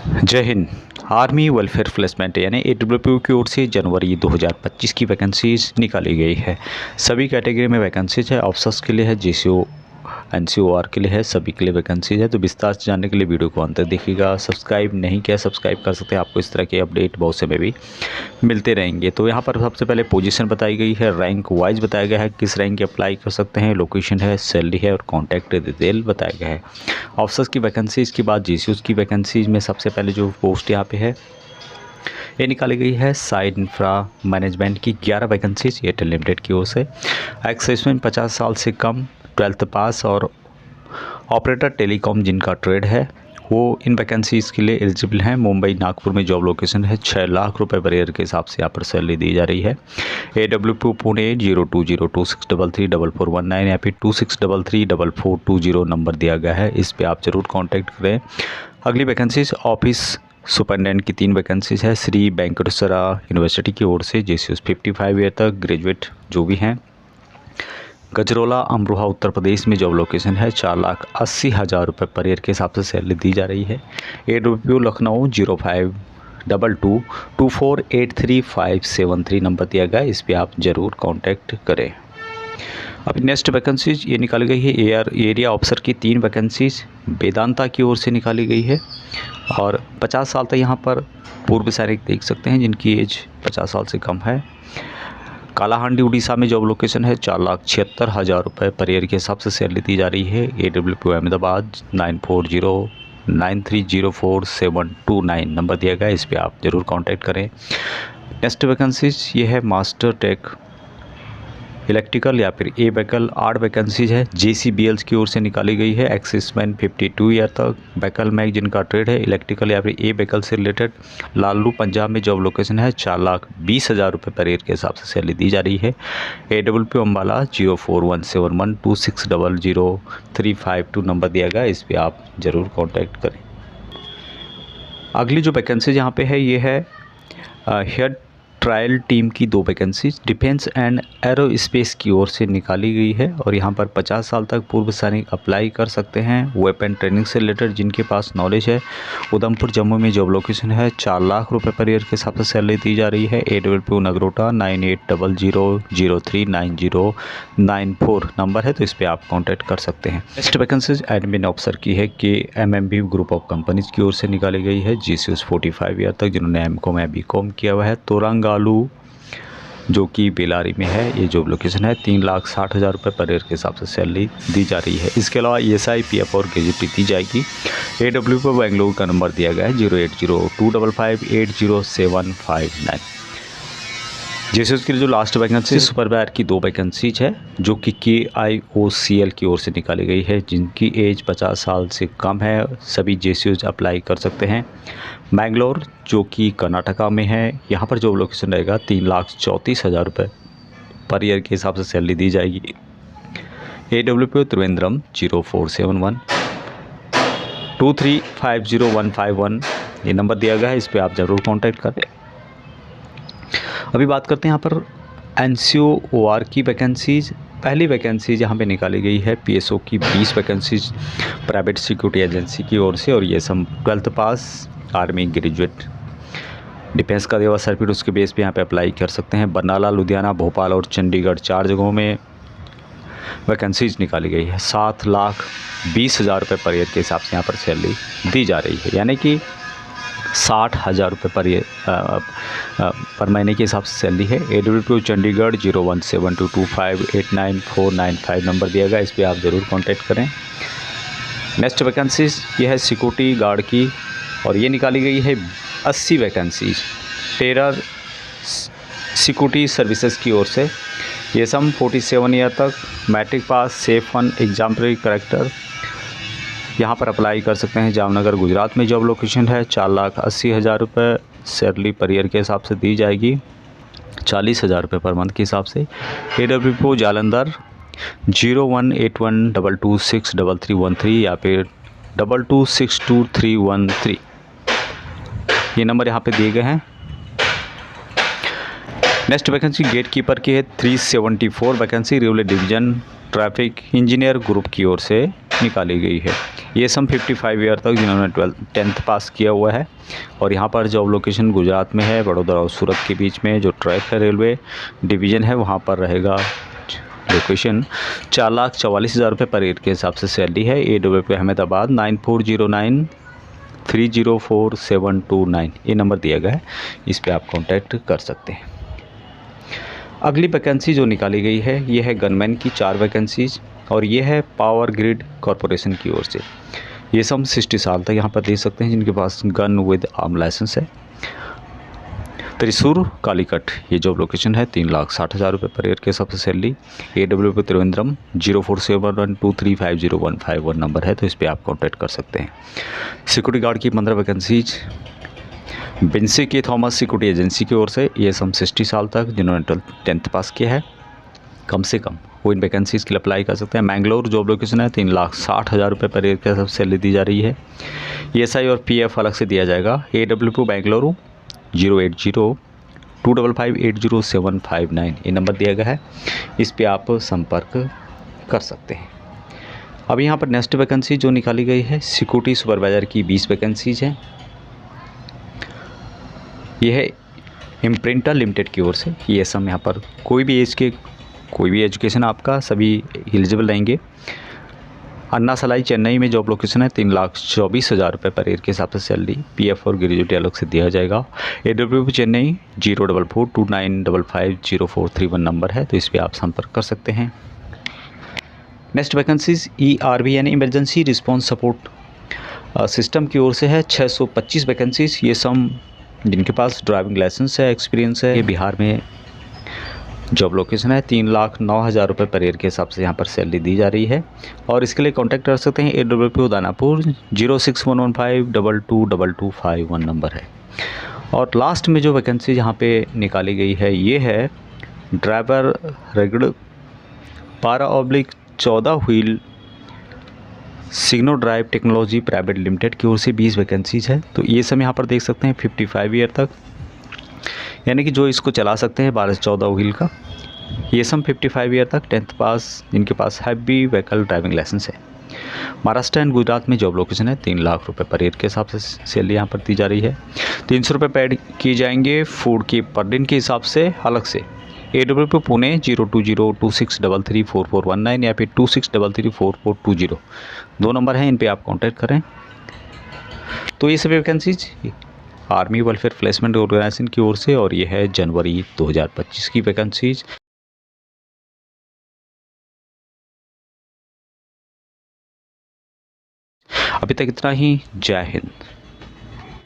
जय Hind. Army welfare placement यानी AWPO की ओर से जनवरी 2025 की वैकेंसीज निकाली गई है। सभी कैटेगरी में वैकेंसीज है। ऑफिसर्स के लिए है, GCO NCOR के लिए है, सभी के लिए वैकेंसीज है। तो विस्तार से जानने के लिए वीडियो को अंत तक देखिएगा। सब्सक्राइब नहीं किया, सब्सक्राइब कर सकते हैं। आपको इस तरह के अपडेट बहुत से में भी मिलते रहेंगे। तो यहाँ पर सबसे पहले पोजीशन बताई गई है, रैंक वाइज बताया गया है किस रैंक के अप्लाई कर सकते हैं, लोकेशन है, सैलरी है और कॉन्टैक्ट डिटेल बताया गया है। ऑफिसर्स की वैकेंसीज के बाद GCOs की वैकेंसीज में सबसे पहले जो पोस्ट यहाँ पे है ये निकाली गई है साइड इंफ्रा मैनेजमेंट की 11 वैकेंसीज एयरटेल लिमिटेड की ओर से। एक्सपेरिमेंट 50 साल से कम, 12th पास और ऑपरेटर टेलीकॉम जिनका ट्रेड है वो इन वैकेंसीज़ के लिए एलिजिबल हैं। मुंबई नागपुर में जॉब लोकेशन है। 6 लाख रुपए पर ईयर के हिसाब से यहाँ पर सैलरी दी जा रही है। AWPO पुणे 0202634419 या फिर 26334420 नंबर दिया गया है, इस पर आप ज़रूर कॉन्टैक्ट करें। अगली वैकेंसीज ऑफिस सुपरिटेंडेंट की 3 वैकेंसीज है श्री वेंकटेश्वरा यूनिवर्सिटी की ओर से। GCOs 55 ईयर तक ग्रेजुएट जो भी हैं। गजरोला अमरोहा उत्तर प्रदेश में जॉब लोकेशन है। 4,80,000 रुपये पर ईयर के हिसाब से सैलरी दी जा रही है। AWPO लखनऊ 0522248353 नंबर दिया गया है, इस पर आप ज़रूर कांटेक्ट करें। अभी नेक्स्ट वैकेंसीज ये निकाली गई है एरिया ऑफिसर की 3 वैकेंसीज वेदांता की ओर से निकाली गई है और 50 साल तक यहाँ पर पूर्व सैनिक देख सकते हैं जिनकी एज 50 साल से कम है। कालाहांडी उड़ीसा में जॉब लोकेशन है। 4,76,000 रुपये पर ईयर के हिसाब से सैलरी दी जा रही है। AWPO अहमदाबाद 9409304729 नंबर दिया गया है, इस पर आप ज़रूर कांटेक्ट करें। नेक्स्ट वैकेंसीज ये है मास्टर टेक इलेक्ट्रिकल या फिर ए बैकल 8 वैकेंसीज है। JCBL की ओर से निकाली गई है। एक्सिसमैन 52 ईयर तक, बैकल मैग जिनका ट्रेड है, इलेक्ट्रिकल या फिर ए बैकल से रिलेटेड। लालू पंजाब में जॉब लोकेशन है। 4,20,000 रुपये पर ईयर के हिसाब से सैलरी दी जा रही है। AWPO अम्बाला 041712600352 नंबर दिया गया, इस पर आप ज़रूर कॉन्टैक्ट करें। अगली जो वैकेंसीज यहाँ पे है ये है हेड ट्रायल टीम की 2 वैकेंसीज डिफेंस एंड एरोस्पेस की ओर से निकाली गई है और यहाँ पर 50 साल तक पूर्व सैनिक अप्लाई कर सकते हैं। वेपन ट्रेनिंग से रिलेटेड जिनके पास नॉलेज है। उधमपुर जम्मू में जॉब लोकेशन है। 4 लाख रुपए पर ईयर के हिसाब से सैलरी दी जा रही है। AWPO नगरोटा 9800039094 नंबर है, तो इस पर आप कॉन्टैक्ट कर सकते हैं। नेक्स्ट वैकेंसीज एडमिन ऑफिसर की है कि MMB ग्रुप ऑफ कंपनीज की ओर से निकाली गई है। GCOs 45 ईयर तक जिन्होंने MCOM या BCOM किया हुआ है। तोरंगालू जो कि बेलारी में है, ये जॉब लोकेशन है। 3,60,000 रुपये पर ईयर के हिसाब से सैलरी दी जा रही है। इसके अलावा ESI PF और ग्रेजुटी दी जाएगी। AWPO बेंगलुरु का नंबर दिया गया है 08025580759। GCOs की जो लास्ट वैकेंसी सुपरवायर की 2 वैकेंसीज है जो कि KIOCL की ओर से निकाली गई है। जिनकी एज 50 साल से कम है, सभी GCOs अप्लाई कर सकते हैं। मैंगलोर जो कि कर्नाटका में है, यहाँ पर जॉब लोकेशन रहेगा। 3,34,000 रुपये पर ईयर के हिसाब से सैलरी दी जाएगी। AWPO त्रिवेंद्रम 047123505151 ये नंबर दिया गया है, इस पर आप ज़रूर कॉन्टैक्ट करें। अभी बात करते हैं यहाँ पर NCOR की वैकेंसीज। पहली वैकेंसीज यहाँ पे निकाली गई है PSO की 20 वैकेंसीज प्राइवेट सिक्योरिटी एजेंसी की ओर से और ये सब 12th पास आर्मी ग्रेजुएट डिफेंस का देवा सर्टिफिकेट उसके बेस पे यहाँ पे अप्लाई कर सकते हैं। बरनाला, लुधियाना, भोपाल और चंडीगढ़ 4 जगहों में वैकेंसीज निकाली गई है। 7,20,000 रुपये पर ईयर के हिसाब से यहाँ पर सैलरी दी जा रही है, यानी कि 60,000 रुपये पर महीने के हिसाब से सैलरी है। AWPO चंडीगढ़ 017225899495 नंबर दिया गया, इस पर आप ज़रूर कांटेक्ट करें। नेक्स्ट वैकेंसीज ये है सिक्योरिटी गार्ड की और ये निकाली गई है 80 वैकेंसीज टेरर सिक्योरिटी सर्विसेज की ओर से। ये सब 47 ईयर तक, matric pass, safe one, exemplary character यहाँ पर अप्लाई कर सकते हैं। जामनगर गुजरात में जॉब लोकेशन है। 4,80,000 रुपये सैलरी पर ईयर के हिसाब से दी जाएगी। 40,000 रुपये पर मंथ के हिसाब से। AWPO जालंधर 018122263313 या फिर 22622313 ये नंबर यहाँ पे दिए गए हैं। नेक्स्ट वैकेंसी गेट कीपर की है। 374 vacancy railway division traffic engineer group की ओर से निकाली गई है। ये सम 55 ईयर तक जिन्होंने 10th पास किया हुआ है। और यहाँ पर जॉब लोकेशन गुजरात में है, वडोदरा और सूरत के बीच में जो ट्रैक है रेलवे डिवीज़न है वहाँ पर रहेगा लोकेशन। 4,44,000 रुपये पर ईयर के हिसाब से सैलरी है। AWP अहमदाबाद 9409304729 ये नंबर दिया गया है, इस पर आप कॉन्टैक्ट कर सकते हैं। अगली वैकेंसी जो निकाली गई है ये है गनमैन की 4 वैकेंसीज और ये है पावर ग्रिड कॉरपोरेशन की ओर से। ये सब 60 साल तक यहाँ पर दे सकते हैं जिनके पास गन विद आर्म लाइसेंस है। त्रिशूर कालीकट ये जॉब लोकेशन है। 3,60,000 रुपये पर ईयर के हिसाब से सैलरी। AWP त्रिवेंद्रम 047112350151 नंबर है, तो इस पर आप कॉन्टैक्ट कर सकते हैं। सिक्योरिटी गार्ड की 15 वैकेंसीज बिन्सी की थॉमस सिक्योरिटी एजेंसी की ओर से। ये सम 60 साल तक जिन्होंने 10th पास किया है कम से कम वो इन वैकेंसीज़ के लिए अप्लाई कर सकते हैं। मैंगलोर जॉब लोकेशन है। 3,60,000 रुपये पर ईयर के हिसाब से सैलरी दी जा रही है। ESI और PF अलग से दिया जाएगा। AWP बेंगलुरु 08025580759 ये नंबर दिया गया है, इस पे आप संपर्क कर सकते हैं। अब यहाँ पर नेक्स्ट वैकेंसी जो निकाली गई है सिक्योरिटी सुपरवाइज़र की 20 वैकेंसीज हैं। यह है इम्प्रिंटर लिमिटेड की ओर से। ये सम यहाँ पर कोई भी एज के कोई भी एजुकेशन आपका सभी एलिजिबल रहेंगे। अन्ना सलाई चेन्नई में जॉब लोकेशन है। 3,24,000 रुपये पर ईयर के हिसाब से सैलरी। PF और ग्रेजुएटी अलग से दिया जाएगा। AWP चेन्नई 04429550431 नंबर है, तो इस पर आप संपर्क कर सकते हैं। नेक्स्ट वैकेंसीज ERB यानी इमरजेंसी रिस्पांस सपोर्ट सिस्टम की ओर से है। 625 वैकेंसीज। ये सम जिनके पास ड्राइविंग लाइसेंस है, एक्सपीरियंस है, ये बिहार में जॉब लोकेशन है। 3,09,000 रुपये पर ईयर के हिसाब से यहाँ पर सैलरी दी जा रही है। और इसके लिए कांटेक्ट कर सकते हैं। AWP दानापुर 06115222251 नंबर है। और लास्ट में जो वैकेंसी यहाँ पे निकाली गई है ये है ड्राइवर रेगुलर 12/14 व्हील सिग्नो ड्राइव टेक्नोलॉजी प्राइवेट लिमिटेड की ओर से 20 वैकेंसीज है। तो ये सब यहाँ पर देख सकते हैं 55 ईयर तक, यानी कि जो इसको चला सकते हैं 12 से 14 व्हील का। ये सब 55 ईयर तक 10th पास जिनके पास हैवी व्हीकल ड्राइविंग लाइसेंस है। महाराष्ट्र एंड गुजरात में जॉब लोकेशन है। 3 लाख रुपए पर ईयर के हिसाब से सैलरी यहाँ पर दी जा रही है। 300 रुपये पेड किए जाएंगे फूड की पर दिन के हिसाब से अलग से। AWP पुणे 02026334419 या फिर 26334420 दो नंबर हैं, इन पे आप कांटेक्ट करें। तो ये सभी vacancies army welfare placement organisation की ओर से और ये है जनवरी 2025 की वैकेंसीज। अभी तक इतना ही। जय हिंद।